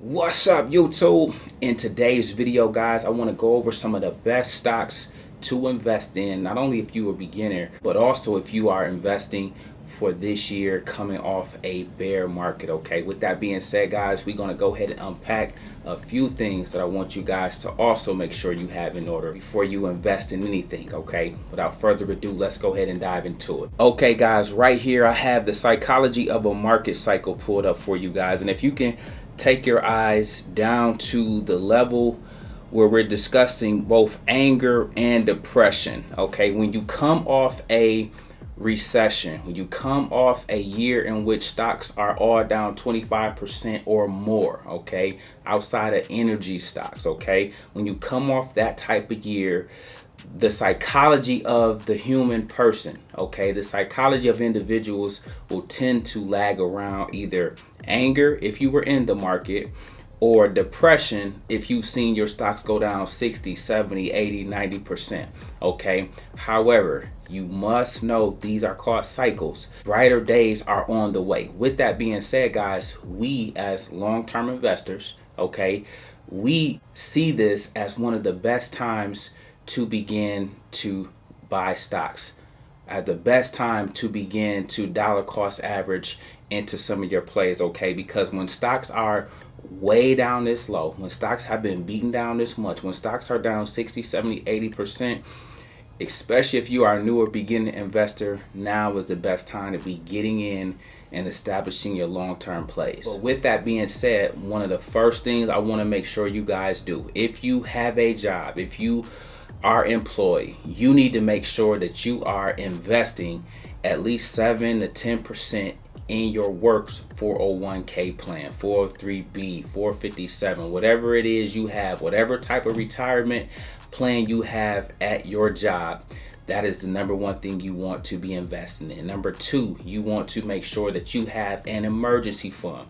What's up, YouTube? In today's video, guys, I want to go over some of the best stocks to invest in, not only if you're a beginner, but also if you are investing for this year coming off a bear market. Okay, with that being said, guys, we're going to go ahead and unpack a few things that I want you guys to also make sure you have in order before you invest in anything. Okay, without further ado, let's go ahead and dive into it. Okay, guys, right here I have the psychology of a market cycle pulled up for you guys, and if you can take your eyes down to the level where we're discussing both anger and depression. Okay, when you come off a recession, when you come off a year in which stocks are all down 25% or more, okay, outside of energy stocks, okay, when you come off that type of year, the psychology of the human person, okay, the psychology of individuals will tend to lag around either anger if you were in the market, or depression if you've seen your stocks go down 60, 70, 80, 90%. Okay. However, you must know these are called cycles. Brighter days are on the way. With that being said, guys, we as long-term investors, okay, we see this as one of the best times to begin to buy stocks, as the best time to begin to dollar cost average into some of your plays, okay? Because when stocks are way down this low, when stocks have been beaten down this much, when stocks are down 60, 70, 80%, especially if you are a newer beginning investor, now is the best time to be getting in and establishing your long-term plays. But with that being said, one of the first things I want to make sure you guys do, if you have a job, if you are employed, you need to make sure that you are investing at least 7 to 10% in your work's 401k plan, 403b, 457, whatever it is you have, whatever type of retirement plan you have at your job. That is the number one thing you want to be investing in. Number two, you want to make sure that you have an emergency fund.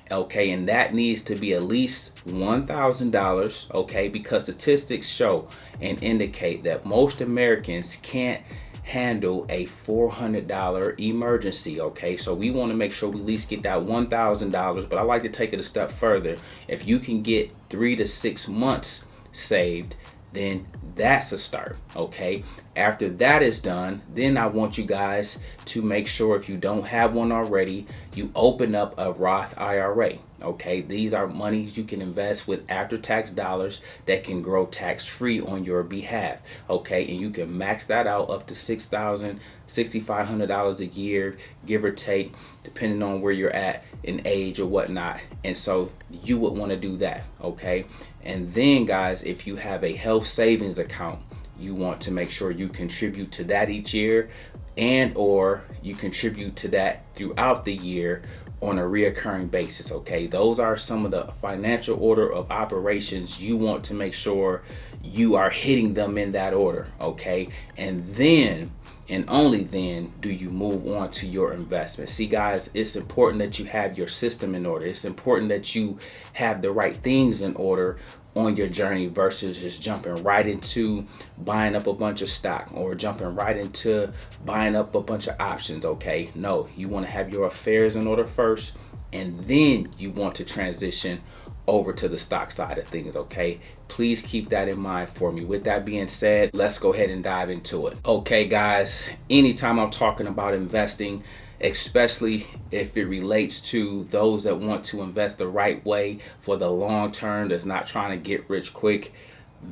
Okay, and that needs to be at least $1,000, okay, because statistics show and indicate that most Americans can't handle a $400 emergency. Okay, so we want to make sure we at least get that $1,000, but I like to take it a step further. If you can get 3 to 6 months saved, then that's a start. Okay, after that is done, then I want you guys to make sure, if you don't have one already, you open up a Roth IRA. Okay, these are monies you can invest with after-tax dollars that can grow tax-free on your behalf. Okay, and you can max that out up to $6,000, $6,500 a year, give or take, depending on where you're at in age or whatnot. And so you would want to do that. Okay, and then, guys, if you have a health savings account, you want to make sure you contribute to that each year, and or you contribute to that throughout the year on a reoccurring basis. Okay, those are some of the financial order of operations you want to make sure you are hitting them in that order. Okay, and then and only then do you move on to your investment. See, guys, it's important that you have your system in order. It's important that you have the right things in order on your journey versus just jumping right into buying up a bunch of stock or jumping right into buying up a bunch of options. Okay, no, you want to have your affairs in order first, and then you want to transition over to the stock side of things. Okay, please keep that in mind for me. With that being said, let's go ahead and dive into it. Okay, guys, anytime I'm talking about investing, especially if it relates to those that want to invest the right way for the long term, that's not trying to get rich quick,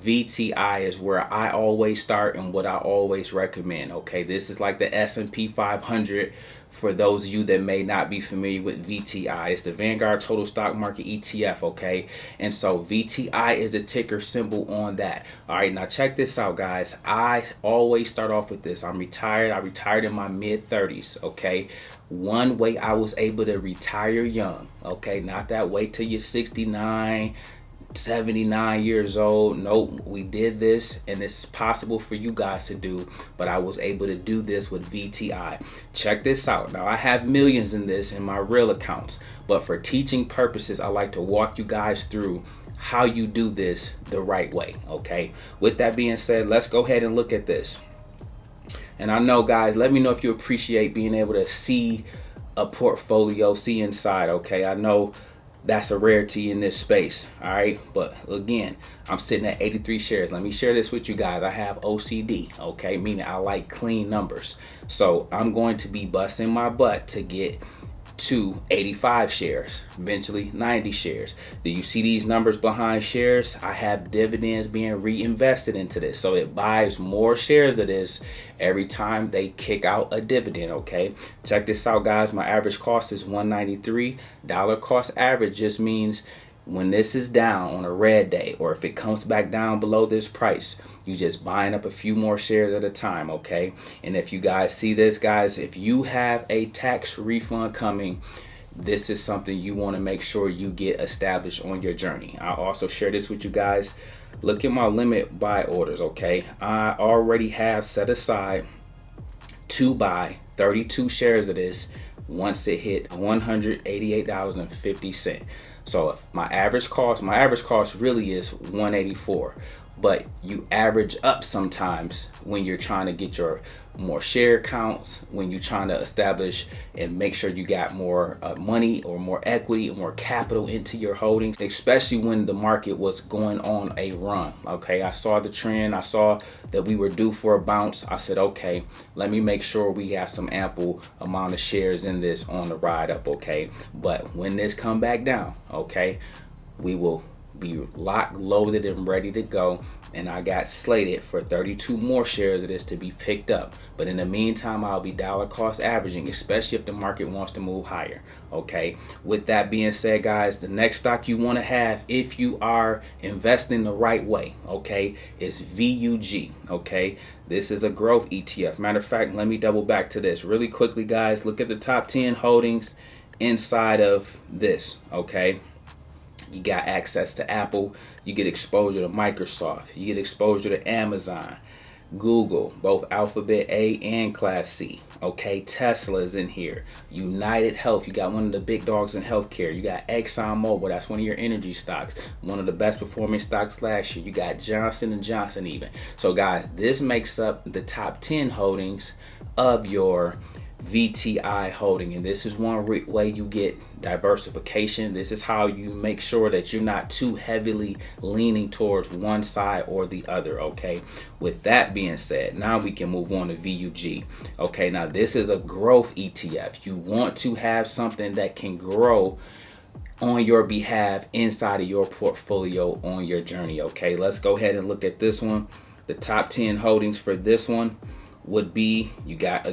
VTI is where I always start and what I always recommend. Okay, this is like the S&P 500 for those of you that may not be familiar with VTI. It's the Vanguard Total Stock Market ETF. Okay, and so VTI is the ticker symbol on that. All right, now check this out, guys. I always start off with this. I'm retired. I retired in my mid-30s. Okay, one way I was able to retire young. Okay, not that wait till you're 69, 79 years old. Nope, we did this, and it's possible for you guys to do, but I was able to do this with VTI. Check this out. Now, I have millions in this in my real accounts, but for teaching purposes, I like to walk you guys through how you do this the right way. Okay, with that being said, let's go ahead and look at this. And I know, guys, let me know if you appreciate being able to see a portfolio, see inside. Okay, I know That's a rarity in this space. All right, but again, I'm sitting at 83 shares. Let me share this with you guys. I have OCD, okay, meaning I like clean numbers. So I'm going to be busting my butt to get to 85 shares, eventually 90 shares. Do you see these numbers behind shares? I have dividends being reinvested into this, so it buys more shares of this every time they kick out a dividend. Okay, check this out, guys. My average cost is $193. Cost average just means when this is down on a red day, or if it comes back down below this price, you just buying up a few more shares at a time. Okay, and if you guys see this, guys, if you have a tax refund coming, this is something you want to make sure you get established on your journey. I'll also share this with you guys. Look at my limit buy orders. Okay, I already have set aside to buy 32 shares of this once it hit $188.50. So if my average cost really is $184, but you average up sometimes when you're trying to get your more share counts, when you're trying to establish and make sure you got more money or more equity or more capital into your holdings, especially when the market was going on a run. Okay, I saw the trend, I saw that we were due for a bounce. I said, okay, let me make sure we have some ample amount of shares in this on the ride up. Okay, but when this come back down, okay, we will be locked, loaded, and ready to go. And I got slated for 32 more shares of this to be picked up. But in the meantime, I'll be dollar cost averaging, especially if the market wants to move higher. Okay, with that being said, guys, the next stock you want to have if you are investing the right way, okay, is VUG. Okay, this is a growth ETF. Matter of fact, let me double back to this really quickly, guys. Look at the top 10 holdings inside of this. Okay, you got access to Apple, you get exposure to Microsoft, you get exposure to Amazon, Google, both Alphabet A and Class C. Okay, Tesla's in here, United Health, you got one of the big dogs in healthcare. You got ExxonMobil, that's one of your energy stocks, one of the best performing stocks last year. You got Johnson & Johnson even. So guys, this makes up the top 10 holdings of your VTI holding, and this is one way you get diversification. This is how you make sure that you're not too heavily leaning towards one side or the other. Okay, with that being said, now we can move on to VUG. Okay, now this is a growth ETF. You want to have something that can grow on your behalf inside of your portfolio on your journey. Okay, let's go ahead and look at this one. The top 10 holdings for this one would be, you got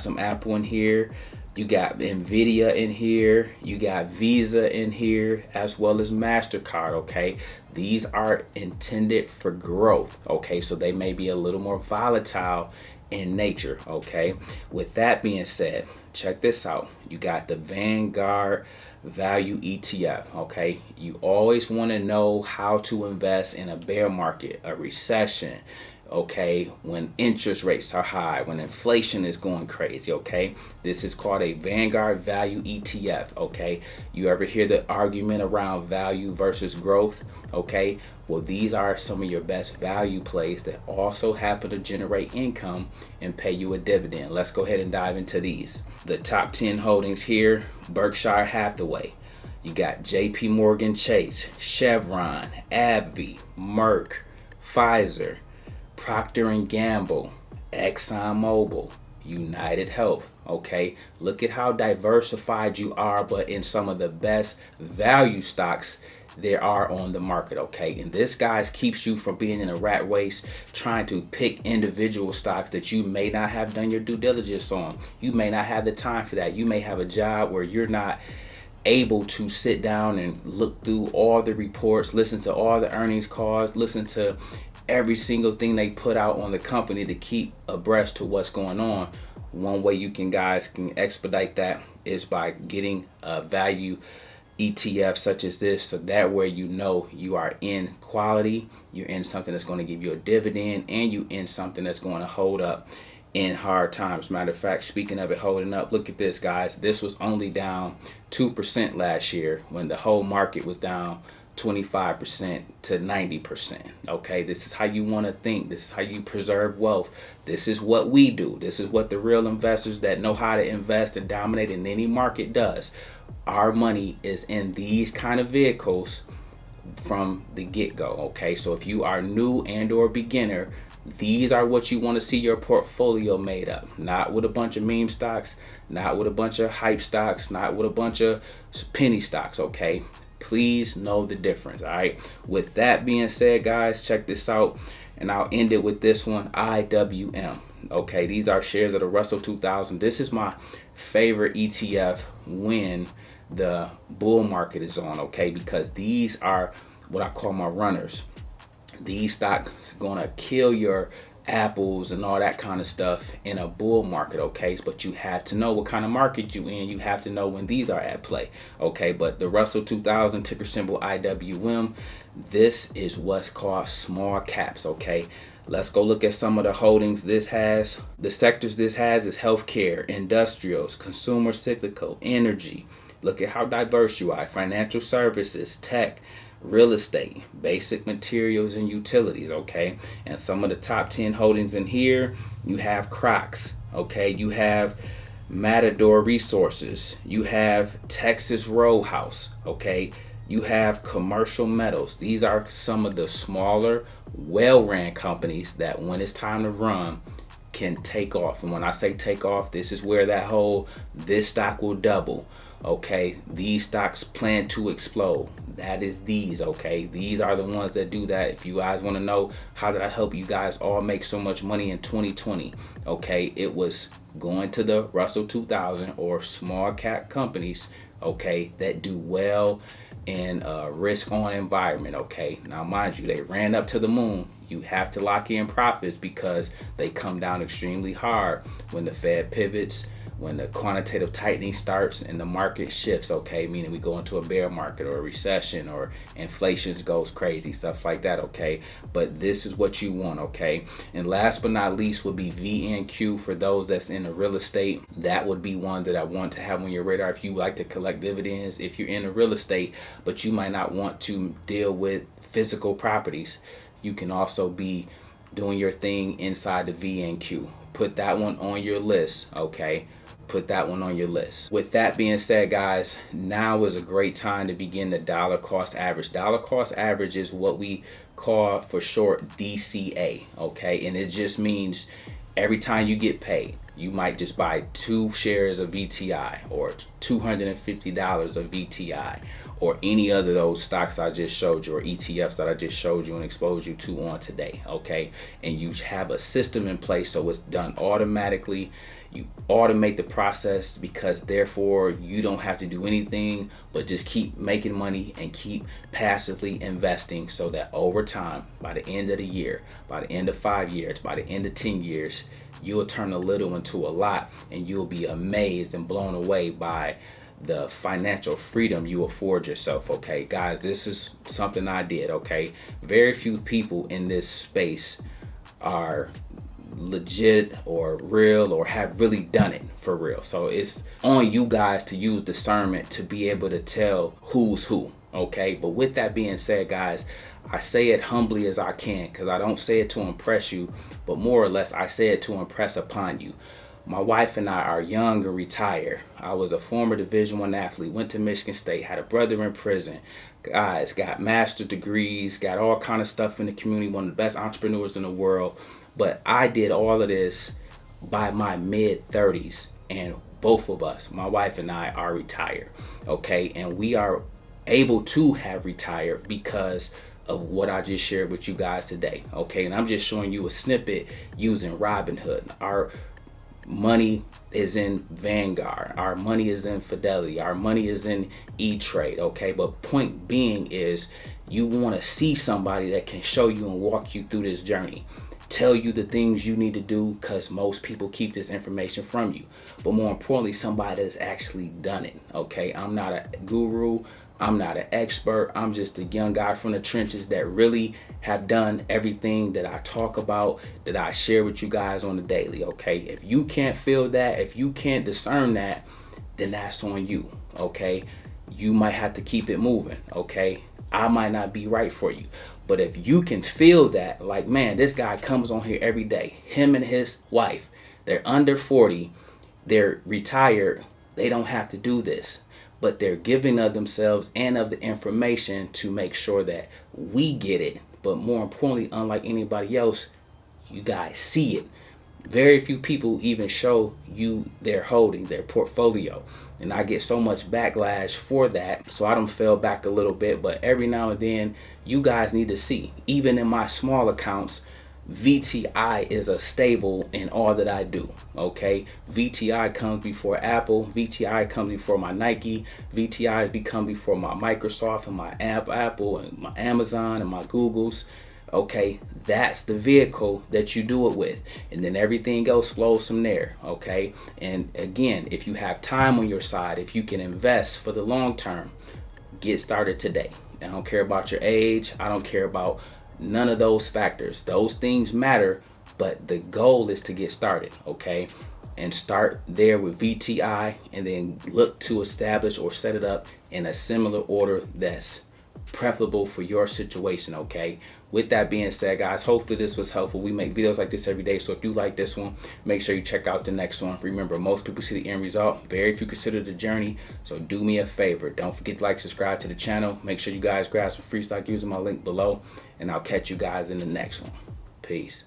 some Apple in here, you got Nvidia in here, you got Visa in here, as well as MasterCard. Okay, these are intended for growth. Okay, so they may be a little more volatile in nature. Okay, with that being said, check this out. You got the Vanguard Value ETF. Okay, you always want to know how to invest in a bear market, a recession, okay, when interest rates are high, when inflation is going crazy. Okay, this is called a Vanguard Value ETF. Okay, you ever hear the argument around value versus growth? Okay, well, these are some of your best value plays that also happen to generate income and pay you a dividend. Let's go ahead and dive into these. The top 10 holdings here: Berkshire Hathaway, you got JP Morgan Chase, Chevron, AbbVie, Merck, Pfizer, Procter & Gamble, ExxonMobil, United Health. Okay, look at how diversified you are, but in some of the best value stocks there are on the market. Okay, and this, guys, keeps you from being in a rat race trying to pick individual stocks that you may not have done your due diligence on. You may not have the time for that. You may have a job where you're not able to sit down and look through all the reports, listen to all the earnings calls, listen to every single thing they put out on the company to keep abreast to what's going on. One way you can expedite that is by getting a value ETF such as this, so that way you know you are in quality, you're in something that's going to give you a dividend, and you in something that's going to hold up in hard times. Matter of fact, speaking of it holding up, look at this, guys. This was only down 2% last year when the whole market was down 25% to 90%. Okay, this is how you want to think. This is how you preserve wealth. This is what we do. This is what the real investors that know how to invest and dominate in any market does. Our money is in these kind of vehicles from the get-go. Okay, so if you are new and or beginner, these are what you want to see your portfolio made up. Not with a bunch of meme stocks, not with a bunch of hype stocks, not with a bunch of penny stocks. Okay, please know the difference. All right, with that being said, guys, check this out, and I'll end it with this one. IWM. Okay, these are shares of the Russell 2000. This is my favorite ETF when the bull market is on. Okay, because these are what I call my runners. These stocks gonna kill your apples and all that kind of stuff in a bull market. Okay, but you have to know what kind of market you in. You have to know when these are at play. Okay, but the Russell 2000, ticker symbol IWM, this is what's called small caps. Okay, let's go look at some of the holdings this has. The sectors this has is healthcare, industrials, consumer cyclical, energy. Look at how diverse you are. Financial services, tech, real estate, basic materials and utilities. Okay, and some of the top 10 holdings in here, you have Crocs. Okay, you have Matador Resources, you have Texas Roadhouse. Okay, you have Commercial Metals. These are some of the smaller, well-ran companies that when it's time to run can take off. And when I say take off, this is where that whole this stock will double. Okay, these stocks plan to explode. That is these. Okay, these are the ones that do that. If you guys want to know how did I help you guys all make so much money in 2020, okay, it was going to the Russell 2000 or small cap companies, okay, that do well in a risk on environment. Okay, now mind you, they ran up to the moon. You have to lock in profits because they come down extremely hard when the Fed pivots, when the quantitative tightening starts and the market shifts. Okay, meaning we go into a bear market or a recession or inflation goes crazy, stuff like that. Okay, but this is what you want. Okay, and last but not least would be VNQ for those that's in the real estate. That would be one that I want to have on your radar if you like to collect dividends, if you're in the real estate but you might not want to deal with physical properties. You can also be doing your thing inside the VNQ. Put that one on your list. Okay, put that one on your list. With that being said, guys, now is a great time to begin the dollar cost average. Dollar cost average is what we call for short DCA. Okay, and it just means every time you get paid, you might just buy 2 shares of VTI or $250 of VTI or any other of those stocks I just showed you or ETFs that I just showed you and exposed you to on today. Okay, and you have a system in place so it's done automatically. You automate the process because therefore you don't have to do anything but just keep making money and keep passively investing so that over time, by the end of the year, by the end of 5 years, by the end of 10 years, you'll turn a little into a lot and you'll be amazed and blown away by the financial freedom you afford yourself. Okay, guys, this is something I did. Okay, very few people in this space are legit or real or have really done it for real. So it's on you guys to use discernment to be able to tell who's who. Okay, but with that being said, guys, I say it humbly as I can because I don't say it to impress you, but more or less I say it to impress upon you. My wife and I are young and retired. I was a former Division I athlete, went to Michigan State, had a brother in prison. Guys, got master's degrees, got all kind of stuff in the community, one of the best entrepreneurs in the world. But I did all of this by my mid-30s, and both of us, my wife and I, are retired. Okay, and we are able to have retired because of what I just shared with you guys today. Okay, and I'm just showing you a snippet using Robinhood. Our money is in Vanguard, our money is in Fidelity, our money is in E-Trade. Okay, but point being is you want to see somebody that can show you and walk you through this journey, tell you the things you need to do, because most people keep this information from you, but more importantly, somebody that's actually done it. Okay, I'm not a guru I'm not an expert. I'm just a young guy from the trenches that really have done everything that I talk about, that I share with you guys on the daily, okay? If you can't feel that, if you can't discern that, then that's on you, okay? You might have to keep it moving, okay? I might not be right for you. But if you can feel that, like, man, this guy comes on here every day, him and his wife, they're under 40, they're retired, they don't have to do this, but they're giving of themselves and of the information to make sure that we get it. But more importantly, unlike anybody else, you guys see it. Very few people even show you their holdings, their portfolio. And I get so much backlash for that. So I done fell back a little bit. But every now and then, you guys need to see. Even in my small accounts, VTI is a stable in all that I do, okay? VTI comes before Apple. VTI comes before my Nike. VTI has become before my Microsoft and my Apple and my Amazon and my Googles. Okay, that's the vehicle that you do it with, and then everything else flows from there, okay? And again, if you have time on your side, if you can invest for the long term, get started today. I don't care about your age. I don't care about none of those factors. Those things matter, but the goal is to get started, okay? And start there with VTI, and then look to establish or set it up in a similar order that's preferable for your situation, okay? With that being said, guys, hopefully this was helpful. We make videos like this every day, so if you like this one, make sure you check out the next one. Remember, most people see the end result, very few consider the journey. So do me a favor, don't forget to like, subscribe to the channel. Make sure you guys grab some free stock using my link below, and I'll catch you guys in the next one. Peace.